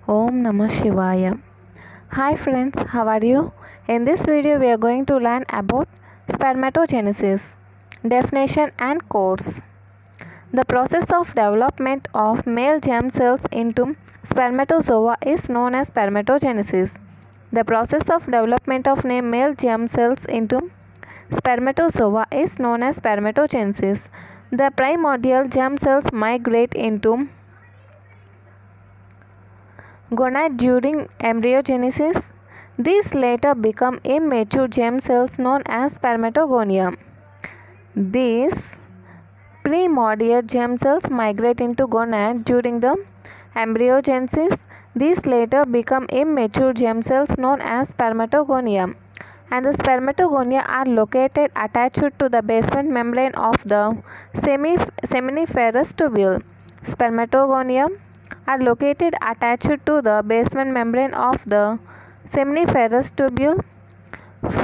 Om Namah Shivaya. Hi friends, how are you? In this video we are going to learn about spermatogenesis, definition and course. The process of development of male germ cells into spermatozoa is known as spermatogenesis. The process of development of male germ cells into spermatozoa is known as spermatogenesis. The primordial germ cells migrate into gonad during embryogenesis. These later become immature germ cells known as spermatogonia. These primordial germ cells migrate into gonad during the embryogenesis. These later become immature germ cells known as spermatogonia. And the spermatogonia are located attached to the basement membrane of the seminiferous tubule. Spermatogonia are located attached to the basement membrane of the seminiferous tubule.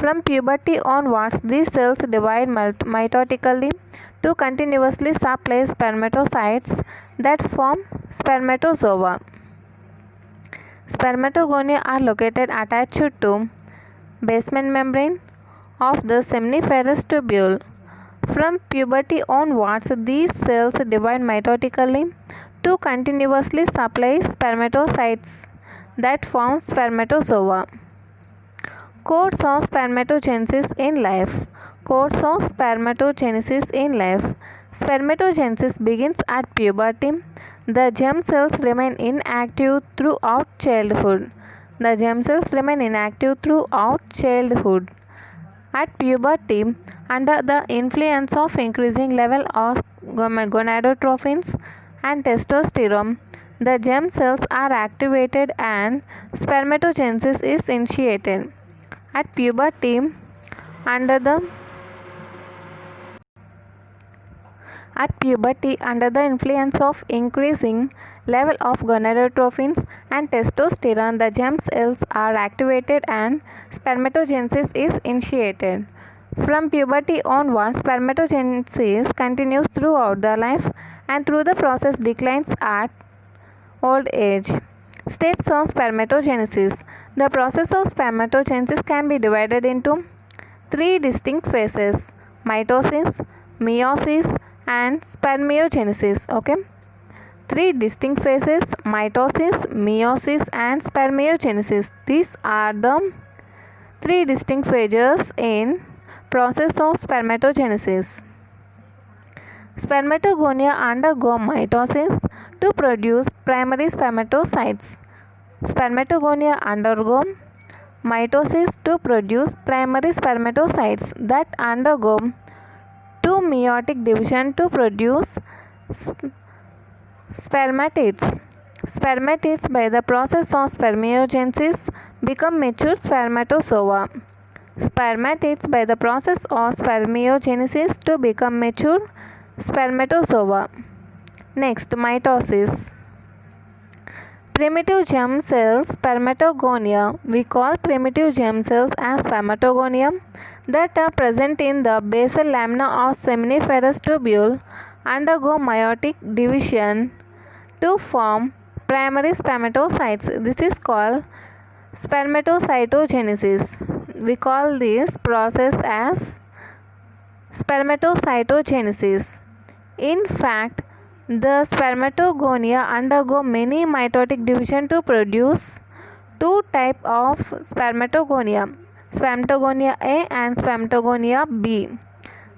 From puberty onwards, these cells divide mitotically to continuously supply spermatocytes that form spermatozoa. Spermatogonia are located attached to basement membrane of the seminiferous tubule. From puberty onwards, these cells divide mitotically to continuously supply spermatocytes that form spermatozoa. Course of spermatogenesis in life. Course of spermatogenesis in life. Spermatogenesis begins at puberty. The germ cells remain inactive throughout childhood. The germ cells remain inactive throughout childhood. At puberty, under the influence of increasing level of gonadotropins and testosterone, the germ cells are activated and spermatogenesis is initiated. At puberty, under the influence of increasing level of gonadotropins and testosterone, the germ cells are activated and spermatogenesis is initiated. From puberty onwards, spermatogenesis continues throughout the life and through the process declines at old age. Steps of spermatogenesis. The process of spermatogenesis can be divided into three distinct phases: mitosis, meiosis, and spermiogenesis. Okay, three distinct phases: mitosis, meiosis, and spermiogenesis. These are the three distinct phases in process of spermatogenesis. Spermatogonia undergo mitosis to produce primary spermatocytes. Spermatogonia undergo mitosis to produce primary spermatocytes that undergo two meiotic division to produce spermatids. Spermatids, by the process of spermiogenesis, become mature spermatozoa. Spermatids, by the process of spermiogenesis, to become mature spermatozoa. Next, mitosis. Primitive germ cells, spermatogonia. We call primitive germ cells as spermatogonia that are present in the basal lamina of seminiferous tubule undergo meiotic division to form primary spermatocytes. This is called spermatocytogenesis. We call this process as spermatocytogenesis. In fact, the spermatogonia undergo many mitotic division to produce two types of spermatogonia, spermatogonia A and spermatogonia B.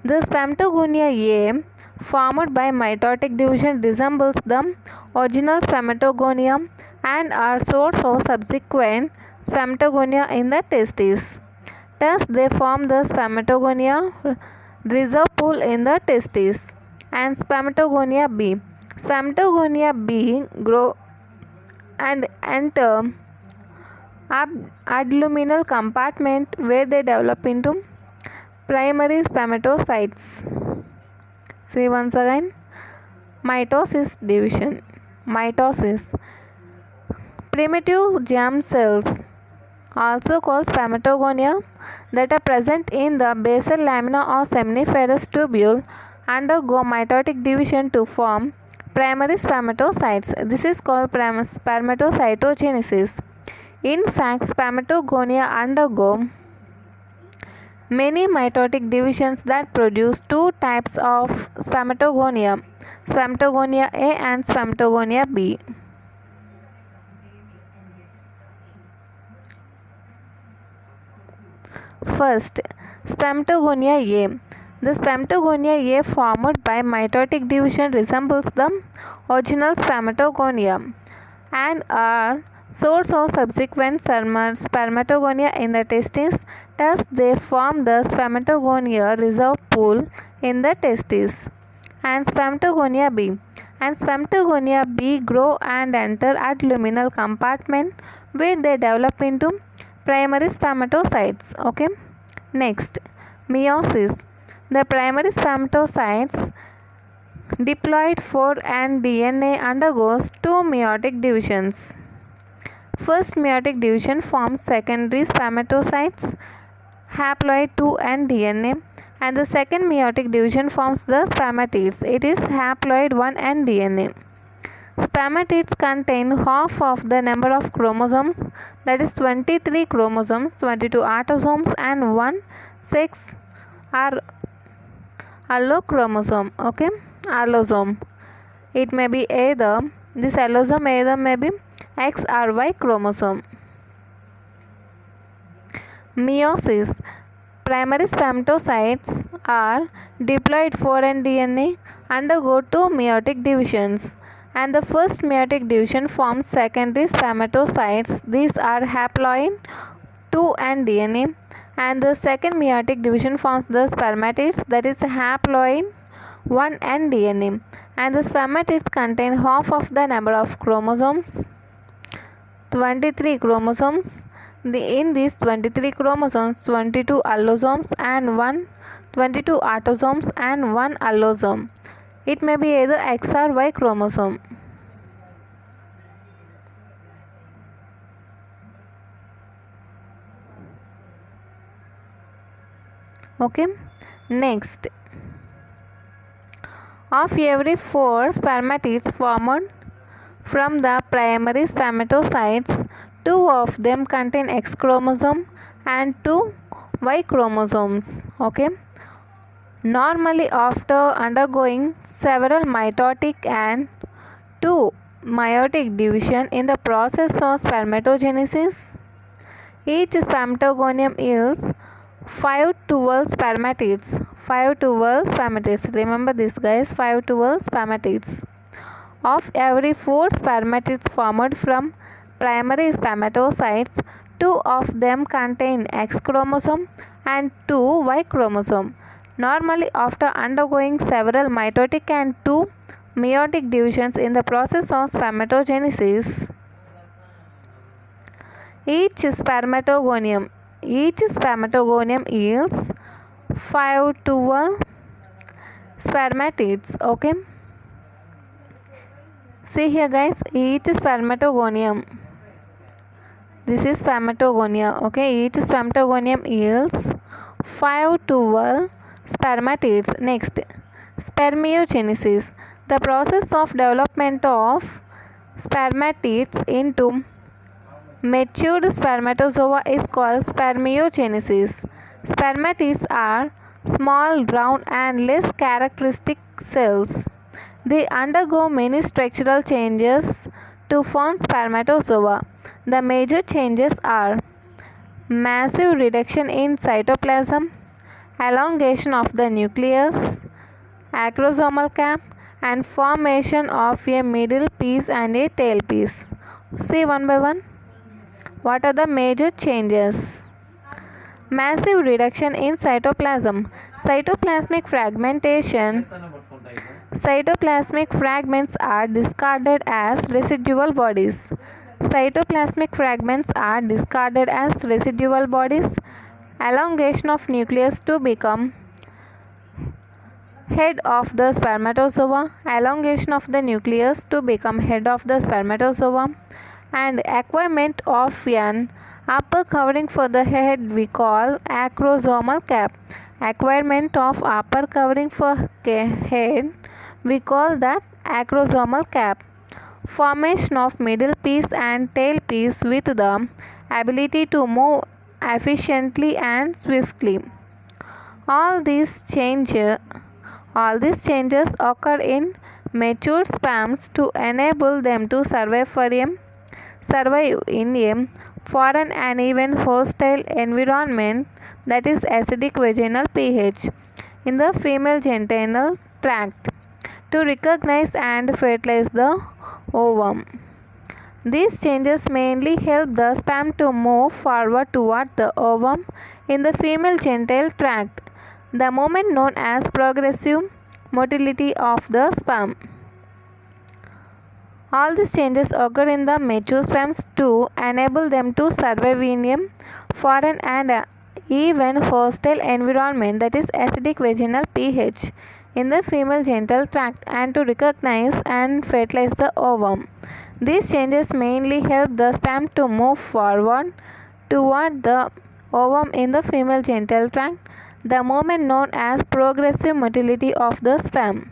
The spermatogonia A, formed by mitotic division, resembles the original spermatogonia and are source of subsequent spermatogonia in the testes. Thus, they form the spermatogonia reserve pool in the testes. And spermatogonia B. Spermatogonia B grow and enter abdominal compartment where they develop into primary spermatocytes. See once again, mitosis division. Mitosis. Primitive germ cells, also called spermatogonia, that are present in the basal lamina of seminiferous tubule undergo mitotic division to form Primary spermatocytes. This is called spermatocytogenesis. In fact, spermatogonia undergo many mitotic divisions that produce two types of spermatogonia, spermatogonia A and spermatogonia B. First, spermatogonia A. The spermatogonia A formed by mitotic division resembles the original spermatogonia and are source of subsequent spermatogonia in the testes. Thus, they form the spermatogonia reserve pool in the testes. And spermatogonia B. And spermatogonia B grow and enter at luminal compartment where they develop into primary spermatocytes. Okay. Next, meiosis. The primary spermatocytes diploid 4 and DNA undergoes two meiotic divisions. First meiotic division forms secondary spermatocytes, haploid 2 and DNA, and the second meiotic division forms the spermatids. It is haploid 1 and DNA. Spermatids contain half of the number of chromosomes, that is 23 chromosomes, 22 autosomes and 1 sex or allochromosome. Okay, allosome. It may be either this allosome either may be X or Y chromosome. Meiosis. Primary spermatocytes are diploid 4 and DNA undergo two meiotic divisions, and the first meiotic division forms secondary spermatocytes. These are haploid 2 and DNA, and the second meiotic division forms the spermatids, that is haploid 1 and DNA, and the spermatids contain half of the number of chromosomes, 23 chromosomes. In these 23 chromosomes, 22 allosomes and 22 autosomes and 1 allosome. It may be either X or Y chromosome. Okay. Next, of every 4 spermatids formed from the primary spermatocytes, 2 of them contain X chromosome and 2 Y chromosomes. Okay. Normally, after undergoing several mitotic and 2 meiotic division in the process of spermatogenesis, each spermatogonium yields 5 12 spermatids. 5 12 spermatids. Remember this, guys, 5 12 spermatids. Of every 4 spermatids formed from primary spermatocytes, 2 of them contain X chromosome and 2 Y chromosome. Normally, after undergoing several mitotic and 2 meiotic divisions in the process of spermatogenesis, each spermatogonium yields 5 12 spermatids. Okay. See here, guys, each spermatogonium. This is spermatogonia. Okay, each spermatogonium yields 5 12 spermatids. Next, spermiogenesis. The process of development of spermatids into matured spermatozoa is called spermiogenesis. Spermatids are small, round and less characteristic cells. They undergo many structural changes to form spermatozoa. The major changes are massive reduction in cytoplasm, elongation of the nucleus, acrosomal cap, and formation of a middle piece and a tail piece. See one by one. What are the major changes? Massive reduction in cytoplasm. Cytoplasmic fragmentation. Cytoplasmic fragments are discarded as residual bodies. Cytoplasmic fragments are discarded as residual bodies. Elongation of nucleus to become head of the spermatozoa. Elongation of the nucleus to become head of the spermatozoa. And acquirement of an upper covering for the head we call acrosomal cap. Acquirement of upper covering for head we call that acrosomal cap, formation of middle piece and tail piece with the ability to move efficiently and swiftly. All these changes occur in mature sperms to enable them to survive in a foreign and even hostile environment, that is acidic vaginal pH, in the female genital tract, to recognize and fertilize the ovum. These changes mainly help the sperm to move forward toward the ovum in the female genital tract, the movement known as progressive motility of the sperm. All these changes occur in the mature sperms to enable them to survive in a foreign and even hostile environment, that is acidic vaginal pH, in the female genital tract, and to recognize and fertilize the ovum. These changes mainly help the sperm to move forward toward the ovum in the female genital tract, the movement known as progressive motility of the sperm.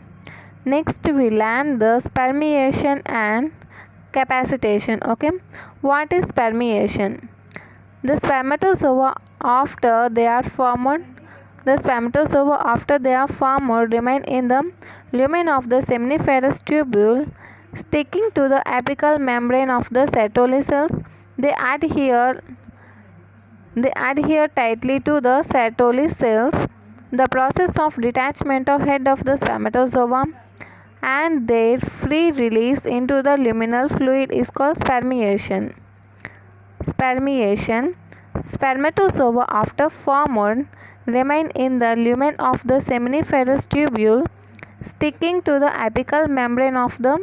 Next we learn the spermiation and capacitation. Okay, what is spermiation? The spermatozoa after they are formed remain in the lumen of the seminiferous tubule, sticking to the apical membrane of the Sertoli cells. They adhere tightly to the Sertoli cells. The process of detachment of head of the spermatozoa and their free release into the luminal fluid is called spermiation. Spermatozoa after formed remain in the lumen of the seminiferous tubule, sticking to the apical membrane of the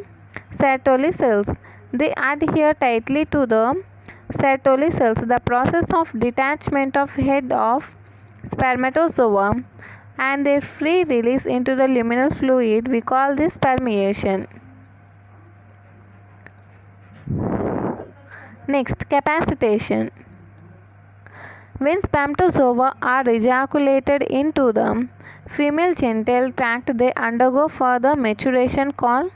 Sertoli cells. They adhere tightly to the Sertoli cells. The process of detachment of head of spermatozoa and their free release into the luminal fluid, we call this spermiation. Next, capacitation. When spermatozoa are ejaculated into the female genital tract, they undergo further maturation called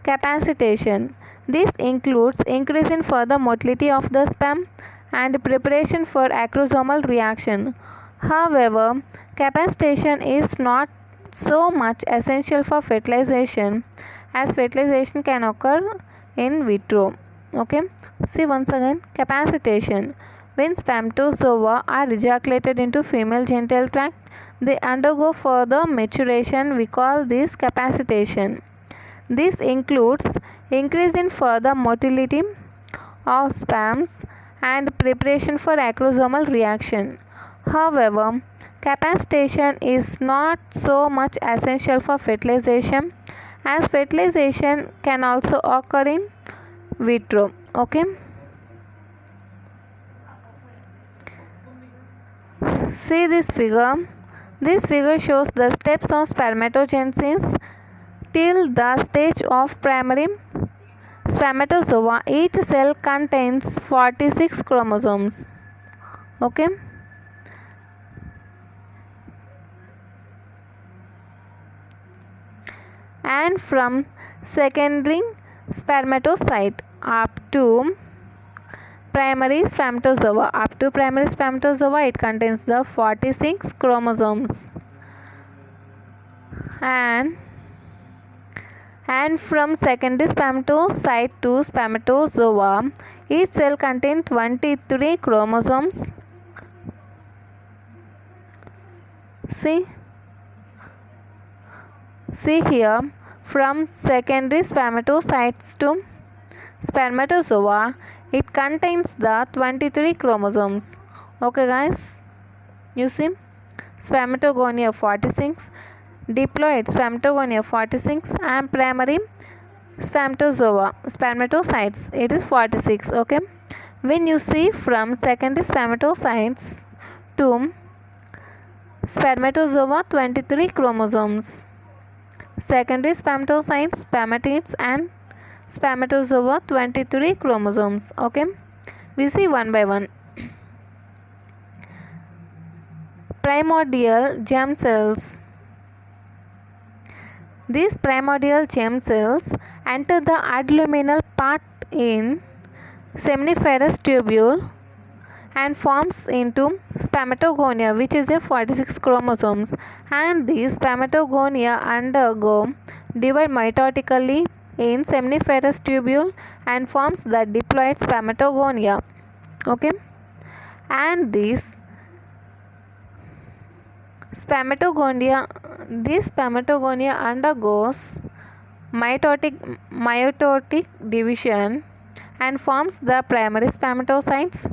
capacitation. This includes increase in further motility of the sperm and preparation for acrosomal reaction. However, capacitation is not so much essential for fertilization, as fertilization can occur in vitro. Okay, see once again, capacitation. When spermatozoa are ejaculated into female genital tract, they undergo further maturation. We call this capacitation. This includes increase in further motility of sperms and preparation for acrosomal reaction. However, capacitation is not so much essential for fertilization, as fertilization can also occur in vitro. Okay, see this figure. This figure shows the steps of spermatogenesis till the stage of primary spermatozoa. Each cell contains 46 chromosomes. Okay, and from secondary spermatocyte up to primary spermatozoa, it contains the 46 chromosomes, and from secondary spermatocyte to spermatozoa, each cell contains 23 chromosomes. See here, from secondary spermatocytes to spermatozoa, it contains the 23 chromosomes. Okay guys, you see, spermatogonia 46, diploid spermatogonia 46, and primary spermatocytes, it is 46. Okay, when you see from secondary spermatocytes to spermatozoa, 23 chromosomes, secondary spermatocytes, spermatids, and spermatozoa, 23 chromosomes. Okay, we see one by one. Primordial germ cells. These primordial germ cells enter the adluminal part in seminiferous tubule and forms into spermatogonia, which is a 46 chromosomes, and these spermatogonia undergo divide mitotically in seminiferous tubule and forms the diploid spermatogonia. Okay, and this spermatogonia undergoes mitotic division and forms the primary spermatocytes.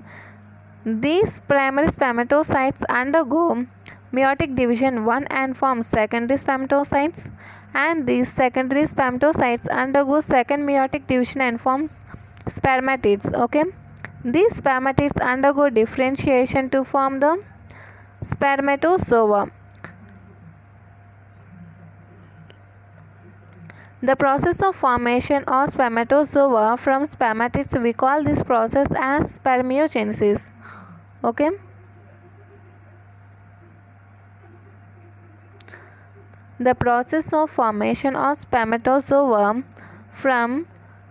These primary spermatocytes undergo meiotic division 1 and form secondary spermatocytes, and these secondary spermatocytes undergo second meiotic division and forms spermatids. Okay, these spermatids undergo differentiation to form the spermatozoa. The process of formation of spermatozoa from spermatids, we call this process as spermiogenesis. Okay, the process of formation of spermatozoa from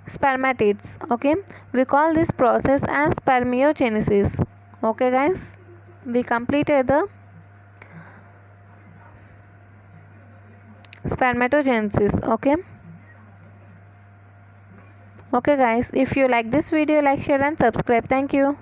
spermatids, okay, we call this process as spermiogenesis. Okay guys, we completed the spermatogenesis. Okay guys, if you like this video, like, share and subscribe. Thank you.